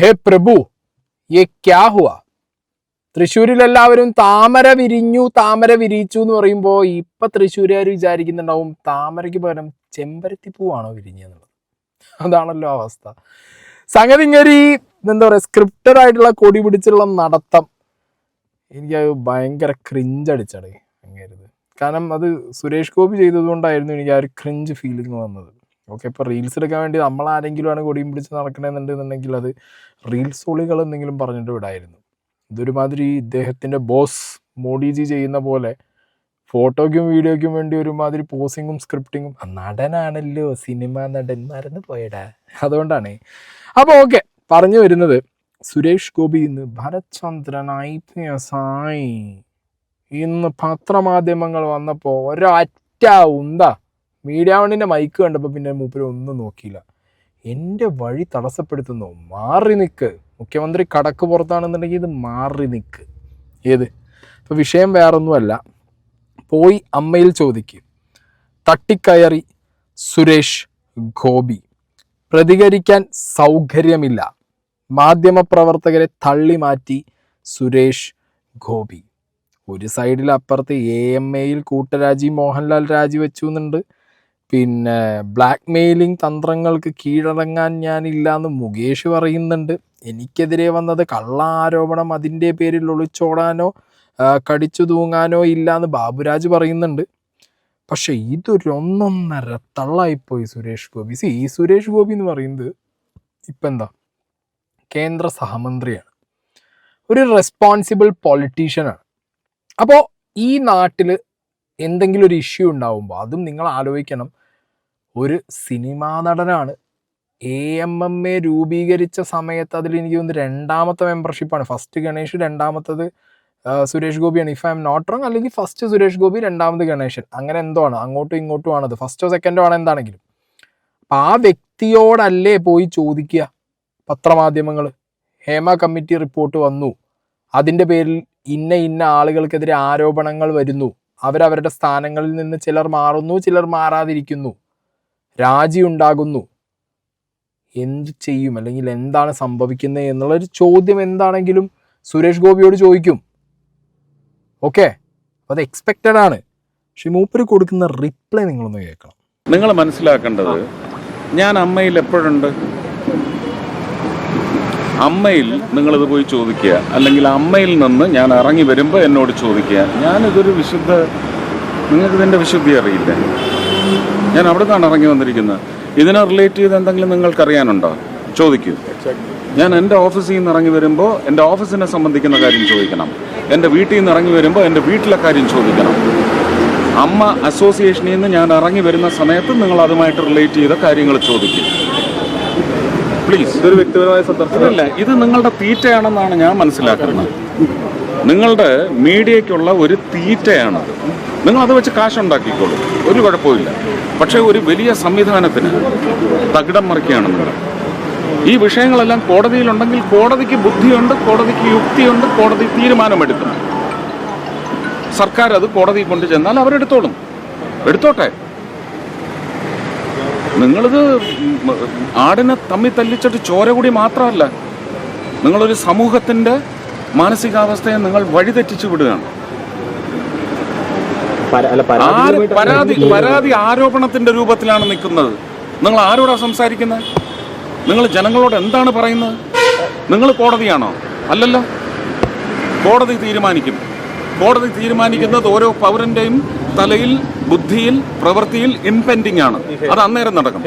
ഹേ പ്രഭു യേ ക്യാ ഹുവാ. തൃശ്ശൂരിൽ എല്ലാവരും താമര വിരിയിച്ചു എന്ന് പറയുമ്പോൾ ഇപ്പൊ തൃശ്ശൂരുകാർ വിചാരിക്കുന്നുണ്ടാവും താമരയ്ക്ക് പകരം ചെമ്പരത്തി പൂവാണോ വിരിഞ്ഞെന്നുള്ളത്. അതാണല്ലോ അവസ്ഥ. സംഗതി ഇങ്ങനെ എന്താ പറയുക, സ്ക്രിപ്റ്റഡ് ആയിട്ടുള്ള കൊടി പിടിച്ചുള്ള നടത്തം എനിക്ക് ഭയങ്കര ക്രിഞ്ചടിച്ചടേ അങ്ങേരുത്. കാരണം അത് സുരേഷ് ഗോപി ചെയ്തതുകൊണ്ടായിരുന്നു എനിക്ക് ആ ഒരു ക്രിഞ്ച് ഫീലിംഗ് വന്നത്. ഓക്കെ, ഇപ്പോൾ റീൽസ് എടുക്കാൻ വേണ്ടി നമ്മളാരെങ്കിലും ആണ് കൊടിയും പിടിച്ച് നടക്കണമെന്നുണ്ടെന്നുണ്ടെങ്കിൽ അത് റീൽസ് ഒളികൾ എന്തെങ്കിലും പറഞ്ഞിട്ട് വിടായിരുന്നു. ഇതൊരുമാതിരി ഇദ്ദേഹത്തിൻ്റെ ബോസ് മോഡിജി ചെയ്യുന്ന പോലെ ഫോട്ടോയ്ക്കും വീഡിയോയ്ക്കും വേണ്ടി ഒരുമാതിരി പോസിങ്ങും സ്ക്രിപ്റ്റിങ്ങും. നടനാണല്ലോ, സിനിമ നടൻ, മറന്നു പോയടാ, അതുകൊണ്ടാണ്. അപ്പോൾ ഓക്കെ, പറഞ്ഞു വരുന്നത് സുരേഷ് ഗോപി ഇന്ന് ഭരത് ചന്ദ്രൻ IPS ആയി. ഇന്ന് പത്രമാധ്യമങ്ങൾ വന്നപ്പോൾ ഒരൊറ്റ ഉന്താ മീഡിയ വണ്ണിൻ്റെ മൈക്ക് കണ്ടപ്പോൾ പിന്നെ മൂപ്പര് ഒന്നും നോക്കിയില്ല. എൻ്റെ വഴി തടസ്സപ്പെടുത്തുന്നു, മാറി നിൽക്ക്. മുഖ്യമന്ത്രി കടക്ക് പുറത്താണെന്നുണ്ടെങ്കിൽ ഇത് മാറി നിൽക്ക്. ഏത് ഇപ്പോൾ വിഷയം വേറൊന്നുമല്ല, പോയി അമ്മയിൽ ചോദിക്കുക. തട്ടിക്കയറി സുരേഷ് ഗോപി, പ്രതികരിക്കാൻ സൗകര്യമില്ല. മാധ്യമപ്രവർത്തകരെ തള്ളി മാറ്റി സുരേഷ് ഗോപി. ഒരു സൈഡിൽ അപ്പുറത്ത് AMAയിൽ കൂട്ടരാജി മോഹൻലാൽ രാജിവെച്ചു എന്നുണ്ട്. പിന്നെ ബ്ലാക്ക് മെയിലിംഗ് തന്ത്രങ്ങൾക്ക് കീഴടങ്ങാൻ ഞാനില്ലാന്ന് മുകേഷ് പറയുന്നുണ്ട്. എനിക്കെതിരെ വന്നത് കള്ള ആരോപണം, അതിൻ്റെ പേരിൽ ഒളിച്ചോടാനോ കടിച്ചു തൂങ്ങാനോ ഇല്ലാന്ന് ബാബുരാജ് പറയുന്നുണ്ട്. പക്ഷെ ഇതൊരൊന്നൊന്നര തള്ളായിപ്പോയി സുരേഷ് ഗോപി. ഈ സുരേഷ് ഗോപി എന്ന് പറയുന്നത് ഇപ്പം എന്താ, കേന്ദ്ര സഹമന്ത്രിയാണ്, ഒരു റെസ്പോൺസിബിൾ പൊളിറ്റീഷ്യനാണ്. അപ്പോൾ ഈ നാട്ടിൽ എന്തെങ്കിലും ഒരു ഇഷ്യൂ ഉണ്ടാവുമ്പോൾ അതും നിങ്ങൾ ആലോചിക്കണം, ഒരു സിനിമാ നടനാണ്. AMMA രൂപീകരിച്ച സമയത്ത് അതിൽ എനിക്ക് തോന്നുന്നു 2ാമത്തെ മെമ്പർഷിപ്പാണ്. ഫസ്റ്റ് ഗണേഷ്, 2ാമത്തത് സുരേഷ് ഗോപിയാണ്, if I M not wrong. അല്ലെങ്കിൽ ഫസ്റ്റ് സുരേഷ് ഗോപി, 2ാമത് ഗണേശൻ, അങ്ങനെ എന്തോ ആണ്, അങ്ങോട്ടും ഇങ്ങോട്ടും ആണത്, ഫസ്റ്റോ സെക്കൻഡോ ആണ് എന്താണെങ്കിലും. അപ്പം ആ വ്യക്തിയോടല്ലേ പോയി ചോദിക്കുക പത്രമാധ്യമങ്ങൾ. ഹേമ കമ്മിറ്റി റിപ്പോർട്ട് വന്നു, അതിൻ്റെ പേരിൽ ഇന്ന ആളുകൾക്കെതിരെ ആരോപണങ്ങൾ വരുന്നു, അവരവരുടെ സ്ഥാനങ്ങളിൽ നിന്ന് ചിലർ മാറുന്നു, ചിലർ മാറാതിരിക്കുന്നു, രാജി ഉണ്ടാകുന്നു, എന്ത് ചെയ്യും, അല്ലെങ്കിൽ എന്താണ് സംഭവിക്കുന്നത് എന്നുള്ളൊരു ചോദ്യം എന്താണെങ്കിലും സുരേഷ് ഗോപിയോട് ചോദിക്കും. ഓക്കെ, അത് എക്സ്പെക്റ്റഡ് ആണ്. പക്ഷെ മൂപ്പര് കൊടുക്കുന്ന റിപ്ലൈ നിങ്ങളൊന്ന് കേൾക്കണം. നിങ്ങൾ മനസ്സിലാക്കേണ്ടത്, ഞാൻ അമ്മയിൽ എപ്പോഴുണ്ട്, അമ്മയിൽ നിങ്ങളിത് പോയി ചോദിക്കുക, അല്ലെങ്കിൽ അമ്മയിൽ നിന്ന് ഞാൻ ഇറങ്ങി വരുമ്പോൾ എന്നോട് ചോദിക്കുക. ഞാനിതൊരു നിങ്ങൾക്കിതിൻ്റെ വിശുദ്ധി അറിയില്ല. ഞാൻ അവിടെ നിന്നാണ് ഇറങ്ങി വന്നിരിക്കുന്നത്. ഇതിനെ റിലേറ്റ് ചെയ്ത് എന്തെങ്കിലും നിങ്ങൾക്കറിയാനുണ്ടോ? ചോദിക്കൂ. ഞാൻ എൻ്റെ ഓഫീസിൽ നിന്ന് ഇറങ്ങി വരുമ്പോൾ എൻ്റെ ഓഫീസിനെ സംബന്ധിക്കുന്ന കാര്യം ചോദിക്കണം. എൻ്റെ വീട്ടിൽ നിന്ന് ഇറങ്ങി വരുമ്പോൾ എൻ്റെ വീട്ടിലെ കാര്യം ചോദിക്കണം. അമ്മ അസോസിയേഷനിൽ നിന്ന് ഞാൻ ഇറങ്ങി വരുന്ന സമയത്ത് നിങ്ങൾ അതുമായിട്ട് റിലേറ്റ് ചെയ്ത കാര്യങ്ങൾ ചോദിക്കും. പ്ലീസ്. ഇതൊരു വ്യക്തിപരമായ സന്ദർശനമല്ല, ഇത് നിങ്ങളുടെ തീറ്റയാണെന്നാണ് ഞാൻ മനസ്സിലാക്കുന്നത്. നിങ്ങളുടെ മീഡിയയ്ക്കുള്ള ഒരു തീറ്റയാണത്. നിങ്ങളത് വെച്ച് കാശുണ്ടാക്കിക്കോളൂ, ഒരു കുഴപ്പമില്ല. പക്ഷേ ഒരു വലിയ സംവിധാനത്തിന് തകിടം മറിക്കുകയാണ് നിങ്ങൾ. ഈ വിഷയങ്ങളെല്ലാം കോടതിയിലുണ്ടെങ്കിൽ കോടതിക്ക് ബുദ്ധിയുണ്ട്, കോടതിക്ക് യുക്തിയുണ്ട്, കോടതി തീരുമാനമെടുക്കണം. സർക്കാർ അത് കോടതി കൊണ്ടു ചെന്നാൽ അവരെടുത്തോളും, എടുത്തോട്ടെ. നിങ്ങളിത് ആടിനെ തമ്മി തല്ലിച്ചിട്ട് ചോര കൂടി മാത്രമല്ല, നിങ്ങളൊരു സമൂഹത്തിൻ്റെ മാനസികാവസ്ഥയെ നിങ്ങൾ വഴിതെറ്റിച്ചു വിടുകയാണ്. പരാതി ആരോപണത്തിന്റെ രൂപത്തിലാണ് നിൽക്കുന്നത്. നിങ്ങൾ ആരോടാ സംസാരിക്കുന്നത്? നിങ്ങൾ ജനങ്ങളോട് എന്താണ് പറയുന്നത്? നിങ്ങൾ കോടതിയാണോ? അല്ലല്ലോ. കോടതി തീരുമാനിക്കും. കോടതി തീരുമാനിക്കുന്നത് ഓരോ പൗരന്റെയും തലയിൽ, ബുദ്ധിയിൽ, പ്രവൃത്തിയിൽ ഇംപെൻഡിങ് ആണ്. അത് അന്നേരം നടക്കും.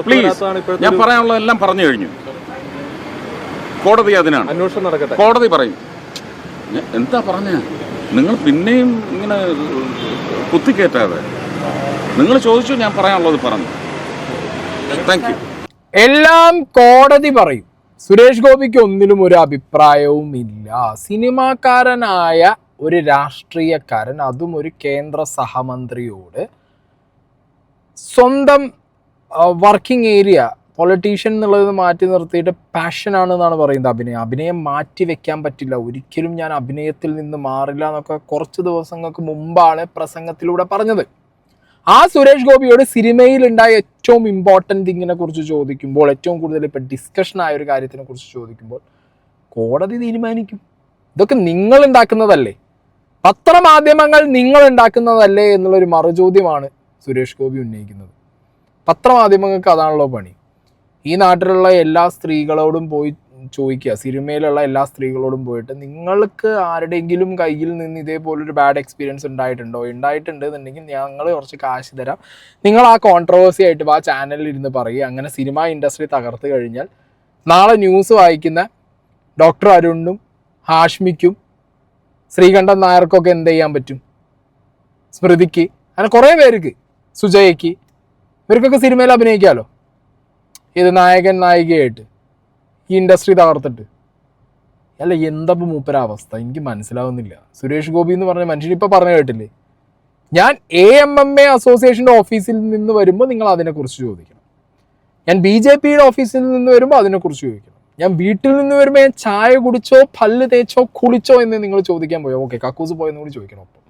പ്ലീസ്, ഞാൻ പറയാനുള്ളതെല്ലാം പറഞ്ഞു കഴിഞ്ഞു. കോടതി അതിനാണ്. അന്വേഷണം നടക്കട്ടെ, കോടതി പറയും. എന്താ പറഞ്ഞ? നിങ്ങൾ പിന്നെയും ഇങ്ങനെ കുത്തിക്കേറ്റാതെ നിങ്ങൾ ചോദിച്ചു, ഞാൻ പറയാനുള്ളത് പറഞ്ഞു. Thank you. എല്ലാം കോടതി പറയും. സുരേഷ് ഗോപിക്ക് ഒന്നിലും ഒരു അഭിപ്രായവും ഇല്ല. സിനിമാക്കാരനായ ഒരു രാഷ്ട്രീയക്കാരൻ, അതും ഒരു കേന്ദ്ര സഹമന്ത്രിയോട് സ്വന്തം വർക്കിംഗ് ഏരിയ പൊളിറ്റീഷ്യൻ എന്നുള്ളത് മാറ്റി നിർത്തിയിട്ട് പാഷനാണെന്നാണ് പറയുന്നത്. അഭിനയം മാറ്റി വെക്കാൻ പറ്റില്ല, ഒരിക്കലും ഞാൻ അഭിനയത്തിൽ നിന്ന് മാറില്ല എന്നൊക്കെ കുറച്ച് ദിവസങ്ങൾക്ക് മുമ്പാണ് പ്രസംഗത്തിലൂടെ പറഞ്ഞത്. ആ സുരേഷ് ഗോപിയോട് സിനിമയിൽ ഉണ്ടായ ഏറ്റവും ഇമ്പോർട്ടൻറ്റ് തിങ്ങിനെ കുറിച്ച് ചോദിക്കുമ്പോൾ, ഏറ്റവും കൂടുതൽ ഇപ്പം ഡിസ്കഷൻ ആയ ഒരു കാര്യത്തിനെ കുറിച്ച് ചോദിക്കുമ്പോൾ കോടതി തീരുമാനിക്കും. ഇതൊക്കെ നിങ്ങൾ ഉണ്ടാക്കുന്നതല്ലേ, പത്രമാധ്യമങ്ങൾ നിങ്ങൾ ഉണ്ടാക്കുന്നതല്ലേ എന്നുള്ളൊരു മറുചോദ്യമാണ് സുരേഷ് ഗോപി ഉന്നയിക്കുന്നത്. പത്രമാധ്യമങ്ങൾക്ക് അതാണല്ലോ പണി. ഈ നാട്ടിലുള്ള എല്ലാ സ്ത്രീകളോടും പോയി ചോദിക്കുക, സിനിമയിലുള്ള എല്ലാ സ്ത്രീകളോടും പോയിട്ട് നിങ്ങൾക്ക് ആരുടെയെങ്കിലും കയ്യിൽ നിന്ന് ഇതേപോലൊരു ബാഡ് എക്സ്പീരിയൻസ് ഉണ്ടായിട്ടുണ്ടോ, ഉണ്ടായിട്ടുണ്ട് എന്നുണ്ടെങ്കിൽ ഞങ്ങൾ കുറച്ച് കാശ് തരാം, നിങ്ങൾ ആ കോൺട്രവേഴ്സി ആയിട്ട് ആ ചാനലിൽ ഇരുന്ന് പറയുക. അങ്ങനെ സിനിമ ഇൻഡസ്ട്രി തകർത്ത് കഴിഞ്ഞാൽ നാളെ ന്യൂസ് വായിക്കുന്ന ഡോക്ടർ അരുണിനും ഹാഷ്മിക്കും ശ്രീകണ്ഠൻ നായർക്കൊക്കെ എന്ത് ചെയ്യാൻ പറ്റും, സ്മൃതിക്ക്, അങ്ങനെ കുറേ പേർക്ക്, സുജയ്ക്ക്, ഇവർക്കൊക്കെ സിനിമയിൽ അഭിനയിക്കാമല്ലോ. ഇത് നായകൻ നായികയായിട്ട് ഈ ഇൻഡസ്ട്രി തകർത്തിട്ട്. അല്ല എന്തപ്പോൾ മൂപ്പരാവസ്ഥ എനിക്ക് മനസ്സിലാവുന്നില്ല. സുരേഷ് ഗോപി എന്ന് പറഞ്ഞ മനുഷ്യൻ ഇപ്പോൾ പറഞ്ഞു കേട്ടില്ലേ, ഞാൻ AMMA അസോസിയേഷൻ്റെ ഓഫീസിൽ നിന്ന് വരുമ്പോൾ നിങ്ങൾ അതിനെക്കുറിച്ച് ചോദിക്കണം, ഞാൻ BJPയുടെ ഓഫീസിൽ നിന്ന് വരുമ്പോൾ അതിനെക്കുറിച്ച് ചോദിക്കണം, ഞാൻ വീട്ടിൽ നിന്ന് വരുമ്പോൾ ഞാൻ ചായ കുടിച്ചോ പല്ല് തേച്ചോ കുളിച്ചോ എന്ന് നിങ്ങൾ ചോദിക്കാൻ പോയോ, ഓക്കെ കക്കൂസ് പോയെന്ന് കൂടി ചോദിക്കണം. അപ്പം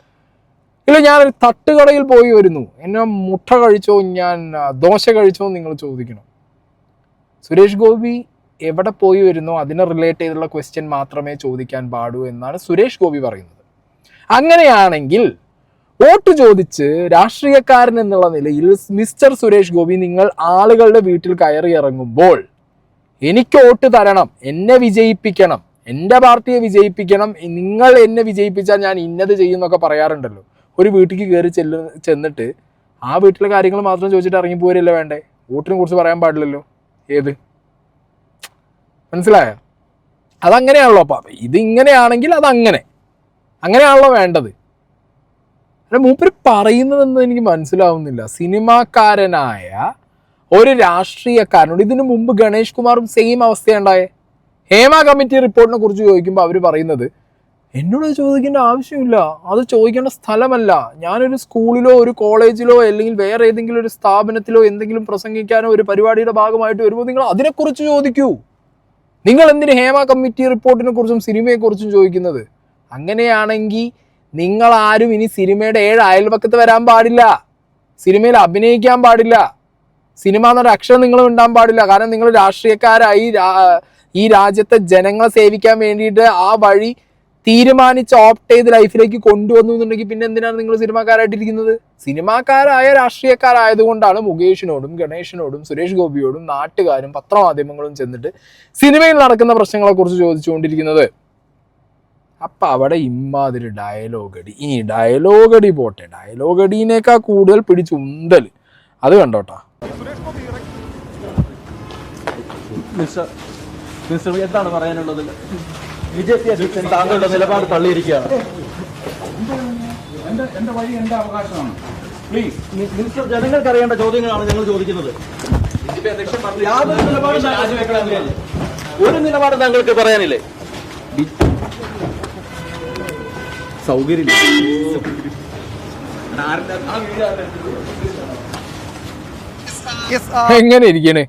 ഇല്ല ഞാനൊരു തട്ടുകടയിൽ പോയി വരുന്നു, എന്നെ മുട്ട കഴിച്ചോ ഞാൻ ദോശ കഴിച്ചോ എന്ന് നിങ്ങൾ ചോദിക്കണം. സുരേഷ് ഗോപി എവിടെ പോയി വരുന്നോ അതിനെ റിലേറ്റ് ചെയ്തുള്ള ക്വസ്റ്റ്യൻ മാത്രമേ ചോദിക്കാൻ പാടൂ എന്നാണ് സുരേഷ് ഗോപി പറയുന്നത്. അങ്ങനെയാണെങ്കിൽ വോട്ട് ചോദിച്ച് രാഷ്ട്രീയക്കാരൻ എന്നുള്ള നിലയിൽ മിസ്റ്റർ സുരേഷ് ഗോപി നിങ്ങൾ ആളുകളുടെ വീട്ടിൽ കയറി ഇറങ്ങുമ്പോൾ എനിക്ക് വോട്ട് തരണം, എന്നെ വിജയിപ്പിക്കണം, എൻ്റെ പാർട്ടിയെ വിജയിപ്പിക്കണം, നിങ്ങൾ എന്നെ വിജയിപ്പിച്ചാൽ ഞാൻ ഇന്നത് ചെയ്യുന്നൊക്കെ പറയാറുണ്ടല്ലോ. ഒരു വീട്ടിലേക്ക് കയറി ചെന്നിട്ട് ആ വീട്ടിലെ കാര്യങ്ങൾ മാത്രം ചോദിച്ചിട്ട് ഇറങ്ങി പോരല്ലേ വേണ്ടേ, വോട്ടിനെ കുറിച്ച് പറയാൻ പാടില്ലല്ലോ. ഏത് മനസ്സിലായോ? അതങ്ങനെയാണല്ലോ. അപ്പം ഇതിങ്ങനെയാണെങ്കിൽ അങ്ങനെയാണല്ലോ വേണ്ടത്. അല്ല മൂപ്പര് പറയുന്നതെന്ന് എനിക്ക് മനസ്സിലാവുന്നില്ല. സിനിമാക്കാരനായ ഒരു രാഷ്ട്രീയക്കാരനോട് ഇതിനു മുമ്പ് ഗണേഷ് കുമാറും സെയിം അവസ്ഥയുണ്ടായേ. ഹേമ കമ്മിറ്റി റിപ്പോർട്ടിനെ കുറിച്ച് ചോദിക്കുമ്പോൾ അവർ പറയുന്നത് എന്നോട് ചോദിക്കേണ്ട ആവശ്യമില്ല, അത് ചോദിക്കേണ്ട സ്ഥലമല്ല, ഞാനൊരു സ്കൂളിലോ ഒരു കോളേജിലോ അല്ലെങ്കിൽ വേറെ ഏതെങ്കിലും ഒരു സ്ഥാപനത്തിലോ എന്തെങ്കിലും പ്രസംഗിക്കാനോ ഒരു പരിപാടിയുടെ ഭാഗമായിട്ട് വരുമ്പോൾ നിങ്ങൾ അതിനെക്കുറിച്ച് ചോദിക്കൂ. നിങ്ങൾ എന്തിന് ഹേമ കമ്മിറ്റി റിപ്പോർട്ടിനെ കുറിച്ചും സിനിമയെക്കുറിച്ചും ചോദിക്കുന്നത്? അങ്ങനെയാണെങ്കിൽ നിങ്ങൾ ആരും ഇനി സിനിമയുടെ 7 അയൽപക്കത്ത് വരാൻ പാടില്ല, സിനിമയിൽ അഭിനയിക്കാൻ പാടില്ല, സിനിമ എന്നൊരു അക്ഷരം നിങ്ങൾ ഉണ്ടാൻ പാടില്ല. കാരണം നിങ്ങൾ രാഷ്ട്രീയക്കാരായി ഈ രാജ്യത്തെ ജനങ്ങളെ സേവിക്കാൻ വേണ്ടിയിട്ട് ആ വഴി തീരുമാനിച്ച് ഓപ്റ്റ് ചെയ്ത് ലൈഫിലേക്ക് കൊണ്ടുവന്നു എന്നുണ്ടെങ്കിൽ പിന്നെ എന്തിനാണ് നിങ്ങൾ സിനിമാക്കാരായിട്ടിരിക്കുന്നത്? സിനിമാക്കാരായ രാഷ്ട്രീയക്കാരായതുകൊണ്ടാണ് മുകേഷിനോടും ഗണേഷിനോടും സുരേഷ് ഗോപിയോടും നാട്ടുകാരും പത്രമാധ്യമങ്ങളും ചെന്നിട്ട് സിനിമയിൽ നടക്കുന്ന പ്രശ്നങ്ങളെ കുറിച്ച് ചോദിച്ചുകൊണ്ടിരിക്കുന്നത്. അപ്പൊ അവിടെ ഇമ്മാതിരി ഡയലോഗടി, ഇനി ഡയലോഗടി പോട്ടെ, ഡയലോഗടീനേക്കാൾ കൂടുതൽ പിടിച്ചുന്തൽ അത് കണ്ടോട്ടാ. എന്താണ് പറയാനുള്ളത്? BJP അധ്യക്ഷൻ താങ്കളുടെ നിലപാട് തള്ളിയിരിക്കുകയാണ്. എന്റെ വഴി എന്റെ അവകാശമാണ്. പ്ലീസ് മിനിസ്റ്റർ, ജനങ്ങൾക്ക് അറിയേണ്ട ചോദ്യങ്ങളാണ് ഞങ്ങൾ ചോദിക്കുന്നത്. യാതൊരു നിലപാടും ഒരു നിലപാട് താങ്കൾക്ക് പറയാനില്ലേ? സൗകര്യം എങ്ങനെ ഇരിക്കണേ?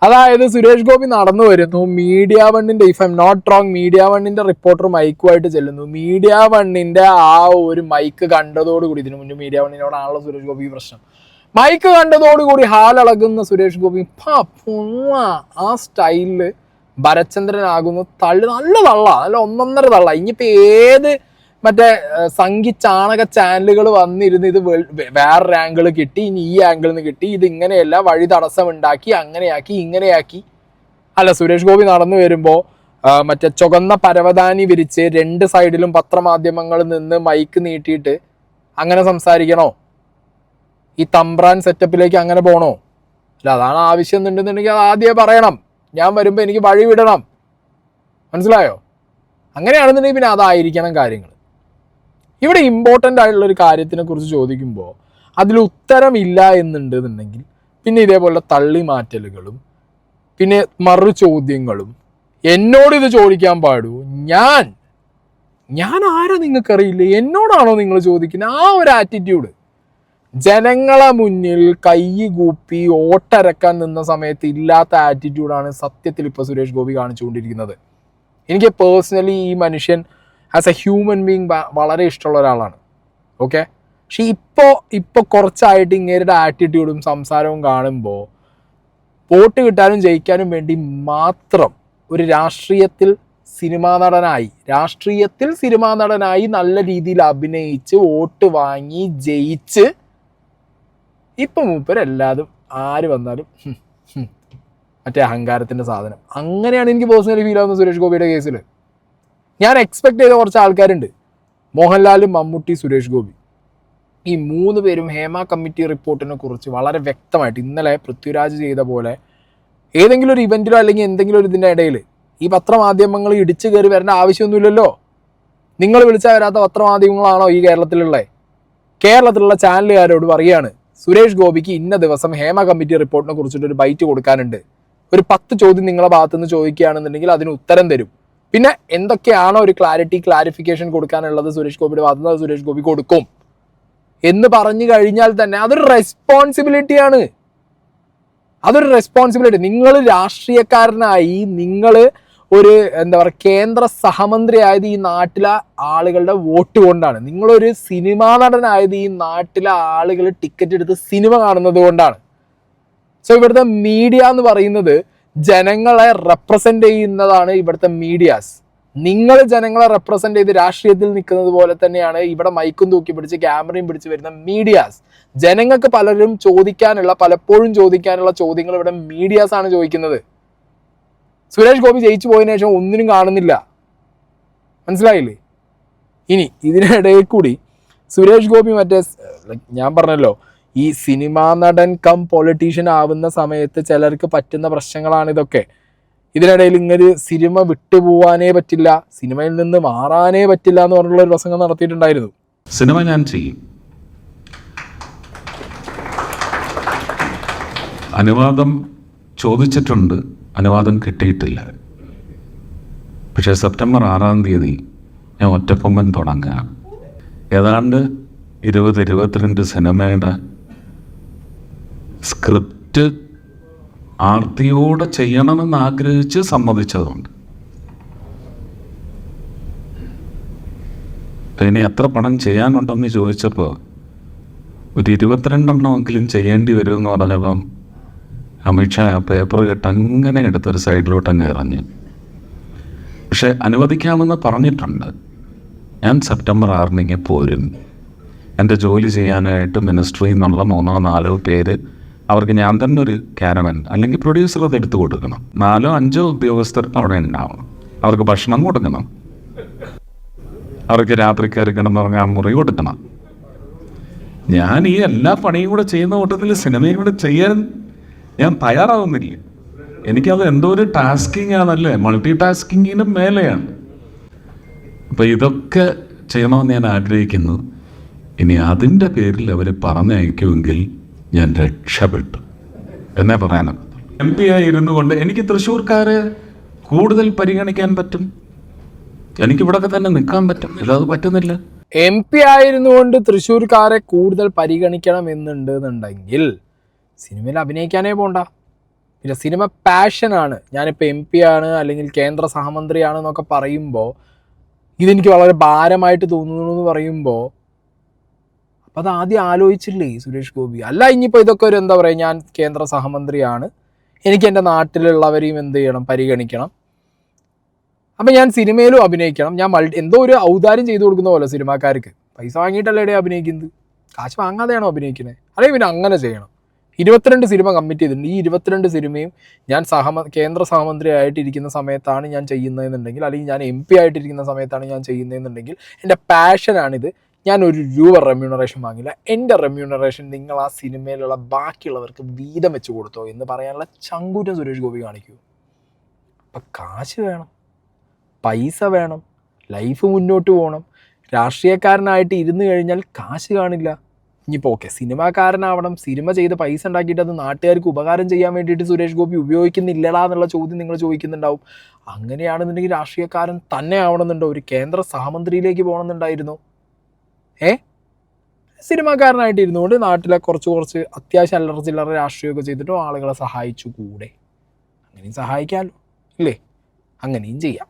അതായത് സുരേഷ് ഗോപി നടന്നു വരുന്നു, മീഡിയ വണ്ണിന്റെ, if I M not wrong, media വണ്ണിന്റെ റിപ്പോർട്ടർ മൈക്കുമായിട്ട് ചെല്ലുന്നു. മീഡിയ വണ്ണിന്റെ ആ ഒരു മൈക്ക് കണ്ടതോടുകൂടി, ഇതിനു മുന്നേ മീഡിയ വണ്ണിനോടാണല്ലോ സുരേഷ് ഗോപി പ്രശ്നം, മൈക്ക് കണ്ടതോടുകൂടി ഹാലളകുന്ന സുരേഷ് ഗോപി ആ സ്റ്റൈലില് ഭരചന്ദ്രനാകുന്നു. നല്ല തള്ള, നല്ല ഒന്നൊന്നര തള്ള. ഇനിയിപ്പോ ഏത് മറ്റേ സംഘി ചാണക ചാനലുകൾ വന്നിരുന്ന് ഇത് വേറൊരു ആംഗിൾ കിട്ടി, ഇനി ഈ ആംഗിളിൽ നിന്ന് കിട്ടി, ഇത് ഇങ്ങനെയല്ല, വഴി തടസ്സം ഉണ്ടാക്കി, അങ്ങനെയാക്കി ഇങ്ങനെയാക്കി. അല്ല സുരേഷ് ഗോപി നടന്നു വരുമ്പോ മറ്റേ ചുവന്ന പരവതാനി വിരിച്ച് 2 സൈഡിലും പത്രമാധ്യമങ്ങളിൽ നിന്ന് മൈക്ക് നീട്ടിയിട്ട് അങ്ങനെ സംസാരിക്കണോ? ഈ തമ്പ്രാൻ സെറ്റപ്പിലേക്ക് അങ്ങനെ പോണോ? അല്ല അതാണ് ആവശ്യം എന്നുണ്ടെന്നുണ്ടെങ്കിൽ അത് ആദ്യമേ പറയണം, ഞാൻ വരുമ്പോൾ എനിക്ക് വഴി വിടണം. മനസ്സിലായോ? അങ്ങനെയാണെന്നുണ്ടെങ്കിൽ പിന്നെ അതായിരിക്കണം കാര്യങ്ങൾ. ഇവിടെ ഇമ്പോർട്ടൻ്റ് ആയിട്ടുള്ളൊരു കാര്യത്തിനെ കുറിച്ച് ചോദിക്കുമ്പോൾ അതിൽ ഉത്തരമില്ല എന്നുണ്ടെന്നുണ്ടെങ്കിൽ പിന്നെ ഇതേപോലെ തള്ളി മാറ്റലുകളും പിന്നെ മറു ചോദ്യങ്ങളും. എന്നോടിത് ചോദിക്കാൻ പാടൂ, ഞാൻ ആരാ നിങ്ങൾക്കറിയില്ല, എന്നോടാണോ നിങ്ങൾ ചോദിക്കുന്നത്? ആ ഒരു ആറ്റിറ്റ്യൂഡ് ജനങ്ങളെ മുന്നിൽ കൈ കൂപ്പി ഓട്ടരക്കാൻ നിന്ന സമയത്ത് ഇല്ലാത്ത ആറ്റിറ്റ്യൂഡാണ് സത്യത്തിൽ ഇപ്പോൾ സുരേഷ് ഗോപി കാണിച്ചുകൊണ്ടിരിക്കുന്നത്. എനിക്ക് പേഴ്സണലി ഈ മനുഷ്യൻ ആസ് എ ഹ്യൂമൻ ബീങ് വളരെ ഇഷ്ടമുള്ള ഒരാളാണ്. ഓക്കെ, പക്ഷെ ഇപ്പോൾ കുറച്ചായിട്ട് ഇങ്ങേരുടെ ആറ്റിറ്റ്യൂഡും സംസാരവും കാണുമ്പോൾ വോട്ട് കിട്ടാനും ജയിക്കാനും വേണ്ടി മാത്രം ഒരു രാഷ്ട്രീയത്തിൽ സിനിമാ നടനായി നല്ല രീതിയിൽ അഭിനയിച്ച് വോട്ട് വാങ്ങി ജയിച്ച് ഇപ്പം മൂപ്പരെല്ലാതും ആര് വന്നാലും മറ്റേ അഹങ്കാരത്തിൻ്റെ സാധനം. അങ്ങനെയാണ് എനിക്ക് പേഴ്സണലി ഫീൽ ആവുന്നത് സുരേഷ് ഗോപിയുടെ കേസിൽ. ഞാൻ എക്സ്പെക്ട് ചെയ്ത കുറച്ച് ആൾക്കാരുണ്ട്, മോഹൻലാൽ, മമ്മൂട്ടി, സുരേഷ് ഗോപി. ഈ 3 പേരും ഹേമ കമ്മിറ്റി റിപ്പോർട്ടിനെ കുറിച്ച് വളരെ വ്യക്തമായിട്ട് ഇന്നലെ പൃഥ്വിരാജ് ചെയ്ത പോലെ ഏതെങ്കിലും ഒരു ഇവൻറ്റിലോ അല്ലെങ്കിൽ എന്തെങ്കിലും ഒരു ഇതിൻ്റെ ഇടയിൽ ഈ പത്രമാധ്യമങ്ങൾ ഇടിച്ചു കയറി വരേണ്ട ആവശ്യമൊന്നുമില്ലല്ലോ. നിങ്ങൾ വിളിച്ചാൽ വരാത്ത പത്രമാധ്യമങ്ങളാണോ ഈ കേരളത്തിലുള്ള ചാനലുകാരോട് പറയുകയാണ്, സുരേഷ് ഗോപിക്ക് ഇന്ന ദിവസം ഹേമ കമ്മിറ്റി റിപ്പോർട്ടിനെ കുറിച്ചിട്ടൊരു ബൈറ്റ് കൊടുക്കാനുണ്ട്, ഒരു 10 ചോദ്യം നിങ്ങളെ ഭാഗത്തുനിന്ന് ചോദിക്കുകയാണെന്നുണ്ടെങ്കിൽ അതിന് ഉത്തരം തരും. പിന്നെ എന്തൊക്കെയാണോ ഒരു ക്ലാരിഫിക്കേഷൻ കൊടുക്കാനുള്ളത് സുരേഷ് ഗോപിയുടെ ഭാഗത്തുനിന്ന് സുരേഷ് ഗോപി കൊടുക്കും എന്ന് പറഞ്ഞു കഴിഞ്ഞാൽ തന്നെ അതൊരു റെസ്പോൺസിബിലിറ്റിയാണ്. നിങ്ങൾ രാഷ്ട്രീയക്കാരനായി നിങ്ങൾ ഒരു കേന്ദ്ര സഹമന്ത്രി ആയത് ഈ നാട്ടിലെ ആളുകളുടെ വോട്ട് കൊണ്ടാണ്. നിങ്ങളൊരു സിനിമാ നടനായത് ഈ നാട്ടിലെ ആളുകൾ ടിക്കറ്റ് എടുത്ത് സിനിമ കാണുന്നത് കൊണ്ടാണ്. സോ ഇവിടുത്തെ മീഡിയ എന്ന് പറയുന്നത് ജനങ്ങളെ റെപ്രസെന്റ് ചെയ്യുന്നതാണ്. ഇവിടുത്തെ മീഡിയാസ് നിങ്ങൾ ജനങ്ങളെ റെപ്രസെന്റ് ചെയ്ത് രാഷ്ട്രീയത്തിൽ നിൽക്കുന്നത് പോലെ തന്നെയാണ് ഇവിടെ മൈക്കും തൂക്കി പിടിച്ച് ക്യാമറയും പിടിച്ച് വരുന്ന മീഡിയാസ്. ജനങ്ങൾക്ക് പലപ്പോഴും ചോദിക്കാനുള്ള ചോദ്യങ്ങൾ ഇവിടെ മീഡിയാസ് ആണ് ചോദിക്കുന്നത്. സുരേഷ് ഗോപി ജയിച്ചു പോയതിനു ശേഷം ഒന്നിനും കാണുന്നില്ല, മനസ്സിലായില്ലേ? ഇനി ഇതിനിടയിൽ കൂടി സുരേഷ് ഗോപി ഞാൻ പറഞ്ഞല്ലോ, ഈ സിനിമാ നടൻ കം പൊളിറ്റീഷ്യൻ ആവുന്ന സമയത്ത് ചിലർക്ക് പറ്റുന്ന പ്രശ്നങ്ങളാണ് ഇതൊക്കെ. ഇതിനിടയിൽ ഇങ്ങനെ സിനിമ വിട്ടുപോവാനേ പറ്റില്ല, സിനിമയിൽ നിന്ന് മാറാനേ പറ്റില്ല എന്ന് പറഞ്ഞുള്ള ഒരു പ്രസംഗം നടത്തിയിട്ടുണ്ടായിരുന്നു. സിനിമ ഞാൻ ചെയ്യും, അനുവാദം ചോദിച്ചിട്ടുണ്ട്, അനുവാദം കിട്ടിയിട്ടില്ല. പക്ഷേ സെപ്റ്റംബർ 6-ാം തീയതി ഞാൻ ഒറ്റക്കൊമ്പൻ തുടങ്ങുക. ഏതാണ്ട് 20-22 സിനിമയുടെ സ്ക്രിപ്റ്റ് ആർത്തിയോടെ ചെയ്യണമെന്ന് ആഗ്രഹിച്ച് സമ്മതിച്ചതുണ്ട്. ഇനി എത്ര പണം ചെയ്യാനുണ്ടെന്ന് ചോദിച്ചപ്പോൾ ഒരു 22 എണ്ണമെങ്കിലും ചെയ്യേണ്ടി വരുമെന്ന് പറഞ്ഞപ്പം അമിത്ഷാ ആ പേപ്പർ കേട്ട് അങ്ങനെ എടുത്തൊരു സൈഡിലോട്ട് അങ്ങ് ഇറങ്ങി. പക്ഷെ അനുവദിക്കാമെന്ന് പറഞ്ഞിട്ടുണ്ട്. ഞാൻ സെപ്റ്റംബർ 6-ന് പോരും. എൻ്റെ ജോലി ചെയ്യാനായിട്ട് മിനിസ്ട്രിയിൽ നിന്നുള്ള 3-4 പേര്, അവർക്ക് ഞാൻ തന്നെ ഒരു ക്യാരവൻ അല്ലെങ്കിൽ പ്രൊഡ്യൂസർ അത് എടുത്തു കൊടുക്കണം. 4-5 ഉദ്യോഗസ്ഥർ അവിടെ ഉണ്ടാവണം. അവർക്ക് ഭക്ഷണം കൊടുക്കണം, അവർക്ക് രാത്രിക്കാർ കിടന്നുറങ്ങാൻ മുറി കൊടുക്കണം. ഞാൻ ഈ എല്ലാ പണിയും കൂടെ ചെയ്യുന്ന കൂട്ടത്തിൽ സിനിമയും കൂടെ ചെയ്യാൻ ഞാൻ തയ്യാറാവുന്നില്ല. എനിക്കത് എന്തോ ഒരു ടാസ്കിങ് ആണല്ലേ, മൾട്ടി ടാസ്കിങ്ങിനും മേലെയാണ്. അപ്പം ഇതൊക്കെ ചെയ്യണമെന്ന് ഞാൻ ആഗ്രഹിക്കുന്നു. ഇനി അതിൻ്റെ പേരിൽ അവർ പറഞ്ഞയക്കുമെങ്കിൽ ഞാൻ രക്ഷപ്പെട്ടു എന്നേ പറയാനും. MP ആയിരുന്നു കൊണ്ട് എനിക്ക് തൃശ്ശൂർക്കാരെ കൂടുതൽ പരിഗണിക്കാൻ പറ്റും, എനിക്കിവിടൊക്കെ തന്നെ നിൽക്കാൻ പറ്റും. ഇതത് പറ്റുന്നില്ല. MP ആയിരുന്നുകൊണ്ട് തൃശ്ശൂർക്കാരെ കൂടുതൽ പരിഗണിക്കണം എന്നുണ്ടെങ്കിൽ സിനിമയിൽ അഭിനയിക്കാനേ പോണ്ട. പിന്നെ സിനിമ പാഷനാണ്. ഞാനിപ്പോൾ MP ആണ് അല്ലെങ്കിൽ കേന്ദ്ര സഹമന്ത്രിയാണ് എന്നൊക്കെ പറയുമ്പോൾ ഇതെനിക്ക് വളരെ ഭാരമായിട്ട് തോന്നുന്നു എന്ന് പറയുമ്പോൾ അപ്പം അത് ആദ്യം ആലോചിച്ചില്ലേ സുരേഷ് ഗോപി? അല്ല ഇനിയിപ്പോൾ ഇതൊക്കെ ഒരു എന്താ പറയുക, ഞാൻ കേന്ദ്ര സഹമന്ത്രിയാണ്, എനിക്ക് എൻ്റെ നാട്ടിലുള്ളവരെയും എന്ത് ചെയ്യണം, പരിഗണിക്കണം, അപ്പം ഞാൻ സിനിമയിലും അഭിനയിക്കണം, ഞാൻ എന്തോ ഒരു ഔദാര്യം ചെയ്തു കൊടുക്കുന്ന പോലെ സിനിമാക്കാർക്ക്. പൈസ വാങ്ങിയിട്ടല്ലേ അഭിനയിക്കുന്നത്, കാശ് വാങ്ങാതെയാണോ അഭിനയിക്കുന്നത്? അല്ലെങ്കിൽ പിന്നെ അങ്ങനെ ചെയ്യണം. 22 സിനിമ കമ്മിറ്റ് ചെയ്തിട്ടുണ്ട്. ഈ 22 സിനിമയും ഞാൻ കേന്ദ്ര സഹമന്ത്രി ആയിട്ടിരിക്കുന്ന സമയത്താണ് ഞാൻ ചെയ്യുന്നതെന്നുണ്ടെങ്കിൽ, അല്ലെങ്കിൽ ഞാൻ MP ആയിട്ടിരിക്കുന്ന സമയത്താണ് ഞാൻ ചെയ്യുന്നതെന്നുണ്ടെങ്കിൽ, എൻ്റെ പാഷനാണിത്, ഞാൻ ഒരു രൂപ റെമ്യൂണറേഷൻ വാങ്ങില്ല. എൻ്റെ റെമ്യൂണറേഷൻ നിങ്ങൾ ആ സിനിമയിലുള്ള ബാക്കിയുള്ളവർക്ക് വീതം വെച്ച് കൊടുത്തോ എന്ന് പറയാനുള്ള ചങ്കൂറ്റം സുരേഷ് ഗോപി കാണിക്കൂ. അപ്പം കാശ് വേണം, പൈസ വേണം, ലൈഫ് മുന്നോട്ട് പോകണം. രാഷ്ട്രീയക്കാരനായിട്ട് ഇരുന്ന് കഴിഞ്ഞാൽ കാശ് കാണില്ല. ഇനിയിപ്പോൾ ഓക്കെ സിനിമാക്കാരനാവണം, സിനിമ ചെയ്ത് പൈസ ഉണ്ടാക്കിയിട്ട് അത് നാട്ടുകാർക്ക് ഉപകാരം ചെയ്യാൻ വേണ്ടിയിട്ട് സുരേഷ് ഗോപി ഉപയോഗിക്കുന്നില്ലടാ എന്നുള്ള ചോദ്യം നിങ്ങൾ ചോദിക്കുന്നുണ്ടാവും. അങ്ങനെയാണെന്നുണ്ടെങ്കിൽ രാഷ്ട്രീയക്കാരൻ തന്നെ ആവണമെന്നുണ്ടോ? ഒരു കേന്ദ്ര സഹമന്ത്രിയിലേക്ക് പോകണമെന്നുണ്ടായിരുന്നു? സിനിമാക്കാരനായിട്ട് ഇരുന്നുകൊണ്ട് നാട്ടിലെ കുറച്ച് അത്യാവശ്യം അല്ലറ ചില്ലറ രാഷ്ട്രീയമൊക്കെ ചെയ്തിട്ടും ആളുകളെ സഹായിച്ചു കൂടെ? അങ്ങനെയും സഹായിക്കാമല്ലോ ഇല്ലേ? അങ്ങനെയും ചെയ്യാം.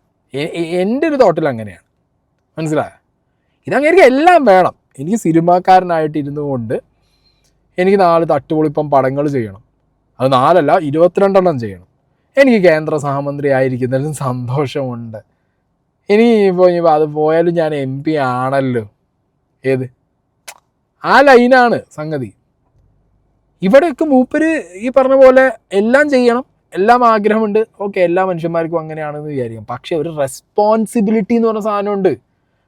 എൻ്റെ ഒരു തോട്ടിൽ അങ്ങനെയാണ്, മനസ്സിലായോ? ഇതങ്ങനെ എല്ലാം വേണം. എനിക്ക് സിനിമാക്കാരനായിട്ടിരുന്നു കൊണ്ട് എനിക്ക് 4 തട്ടുപൊളിപ്പം പടങ്ങൾ ചെയ്യണം. അത് 4 അല്ല 22 ചെയ്യണം. എനിക്ക് കേന്ദ്ര സഹമന്ത്രി ആയിരിക്കുന്നതിലും സന്തോഷമുണ്ട്. ഇനിയിപ്പോൾ അത് പോയാലും ഞാൻ MP ആണല്ലോ. ഏത് ആ ലൈനാണ് സംഗതി. ഇവിടെയൊക്കെ മൂപ്പര് ഈ പറഞ്ഞ പോലെ എല്ലാം ചെയ്യണം, എല്ലാം ആഗ്രഹമുണ്ട്. ഓക്കെ, എല്ലാ മനുഷ്യന്മാർക്കും അങ്ങനെയാണെന്ന് വിചാരിക്കും. പക്ഷെ ഒരു റെസ്പോൺസിബിലിറ്റി എന്ന് പറഞ്ഞ സാധനമുണ്ട്.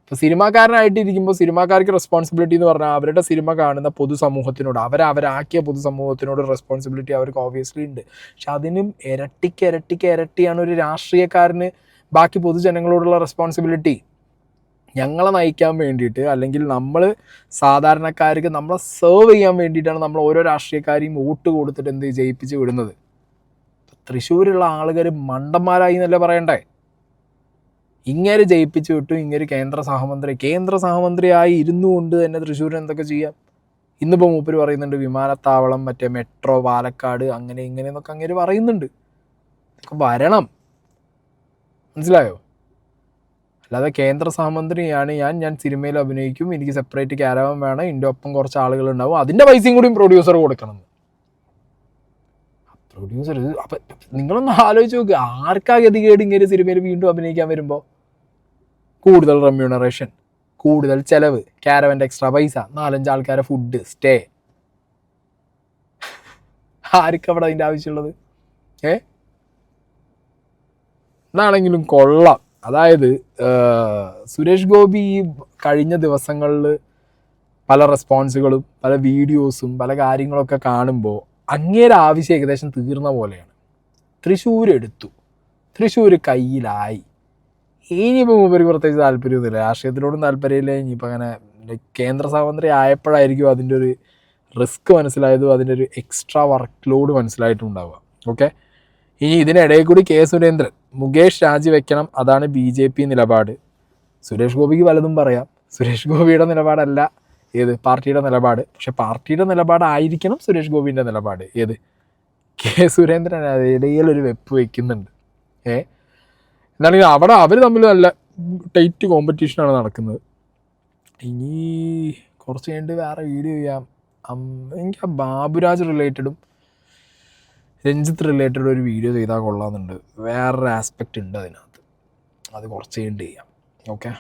ഇപ്പോൾ സിനിമാക്കാരനായിട്ടിരിക്കുമ്പോൾ സിനിമാക്കാർക്ക് റെസ്പോൺസിബിലിറ്റി എന്ന് പറഞ്ഞാൽ അവരുടെ സിനിമ കാണുന്ന പൊതുസമൂഹത്തിനോട്, അവരാക്കിയ പൊതുസമൂഹത്തിനോട് റെസ്പോൺസിബിലിറ്റി അവർക്ക് ഓബിയസ്ലി ഉണ്ട്. പക്ഷെ അതിനും ഇരട്ടിയാണ് ഒരു രാഷ്ട്രീയക്കാരന് ബാക്കി പൊതുജനങ്ങളോടുള്ള റെസ്പോൺസിബിലിറ്റി. ഞങ്ങളെ നയിക്കാൻ വേണ്ടിയിട്ട്, അല്ലെങ്കിൽ നമ്മൾ സാധാരണക്കാർക്ക് നമ്മളെ സെർവ് ചെയ്യാൻ വേണ്ടിയിട്ടാണ് നമ്മൾ ഓരോ രാഷ്ട്രീയക്കാരെയും വോട്ട് കൊടുത്തിട്ട് ജയിപ്പിച്ച് വിടുന്നത്. തൃശ്ശൂരുള്ള ആളുകൾ മണ്ടന്മാരായി എന്നല്ലേ പറയണ്ടേ? ഇങ്ങനെ ജയിപ്പിച്ച് വിട്ടു, ഇങ്ങനെ കേന്ദ്ര സഹമന്ത്രിയായി ഇരുന്നു കൊണ്ട് തന്നെ തൃശ്ശൂരിന് എന്തൊക്കെ ചെയ്യാം. ഇന്നിപ്പോൾ മൂപ്പര് പറയുന്നുണ്ട് വിമാനത്താവളം, മറ്റേ മെട്രോ പാലക്കാട്, അങ്ങനെ ഇങ്ങനെയെന്നൊക്കെ അങ്ങനെ പറയുന്നുണ്ട്. ഇതൊക്കെ വരണം, മനസ്സിലായോ? അല്ലാതെ കേന്ദ്ര സഹമന്ത്രിയാണ് ഞാൻ സിനിമയിൽ അഭിനയിക്കും, എനിക്ക് സെപ്പറേറ്റ് ക്യാരവൻ വേണം, എൻ്റെ ഒപ്പം കുറച്ച് ആളുകളുണ്ടാവും, അതിൻ്റെ പൈസയും കൂടിയും പ്രൊഡ്യൂസർ കൊടുക്കണം. പ്രൊഡ്യൂസർ അപ്പം നിങ്ങളൊന്ന് ആലോചിച്ച് നോക്കുക, ആർക്കാ ഗതികേട് ഇങ്ങനെ സിനിമയിൽ വീണ്ടും അഭിനയിക്കാൻ വരുമ്പോൾ? കൂടുതൽ റെമ്യൂണറേഷൻ, കൂടുതൽ ചിലവ്, ക്യാരവൻ്റെ എക്സ്ട്രാ പൈസ, 4-5 ആൾക്കാരെ ഫുഡ്, സ്റ്റേ. ആർക്കവിടെ അതിൻ്റെ ആവശ്യമുള്ളത്? എന്നാണെങ്കിലും കൊള്ളാം. അതായത് സുരേഷ് ഗോപി ഈ കഴിഞ്ഞ ദിവസങ്ങളിൽ പല റെസ്പോൺസുകളും പല വീഡിയോസും പല കാര്യങ്ങളൊക്കെ കാണുമ്പോൾ അങ്ങേരെ ആവശ്യം ഏകദേശം തീർന്ന പോലെയാണ്. തൃശ്ശൂർ കയ്യിലായി. ഇനിയിപ്പോൾ മൂപ്പർക്ക് പ്രത്യേകിച്ച് താല്പര്യമൊന്നുമില്ല, രാഷ്ട്രീയത്തിനോടും താല്പര്യമില്ല. ഇനിയിപ്പോൾ അങ്ങനെ കേന്ദ്ര സഹമന്ത്രി ആയപ്പോഴായിരിക്കും അതിൻ്റെ ഒരു റിസ്ക് മനസ്സിലായതും അതിൻ്റെ ഒരു എക്സ്ട്രാ വർക്ക് ലോഡ് മനസ്സിലായിട്ടുണ്ടാവുക. ഓക്കെ, ഇനി ഇതിനിടയിൽ കൂടി കെ സുരേന്ദ്രൻ മുകേഷ് രാജിവെക്കണം, അതാണ് BJP നിലപാട്. സുരേഷ് ഗോപിക്ക് പലതും പറയാം. സുരേഷ് ഗോപിയുടെ നിലപാടല്ല പാർട്ടിയുടെ നിലപാട്. പക്ഷെ പാർട്ടിയുടെ നിലപാടായിരിക്കണം സുരേഷ് ഗോപിൻ്റെ നിലപാട്. കെ സുരേന്ദ്രൻ ഇടയിലൊരു വെപ്പ് വയ്ക്കുന്നുണ്ട്. എന്നാണെങ്കിൽ അവിടെ അവർ തമ്മിൽ നല്ല ടൈറ്റ് കോമ്പറ്റീഷനാണ് നടക്കുന്നത്. ഇനി കുറച്ച് കഴിഞ്ഞിട്ട് വേറെ വീഡിയോ ചെയ്യാം. എനിക്ക് ആ ബാബുരാജ് റിലേറ്റഡും രഞ്ജിത്ത് റിലേറ്റഡ് ഒരു വീഡിയോ ചെയ്താൽ കൊള്ളാമെന്നുണ്ട്. വേറൊരു ആസ്പെക്റ്റ് ഉണ്ട് അതിനകത്ത്, അത് കുറച്ച് കഴിഞ്ഞിട്ട് ചെയ്യാം. ഓക്കെ.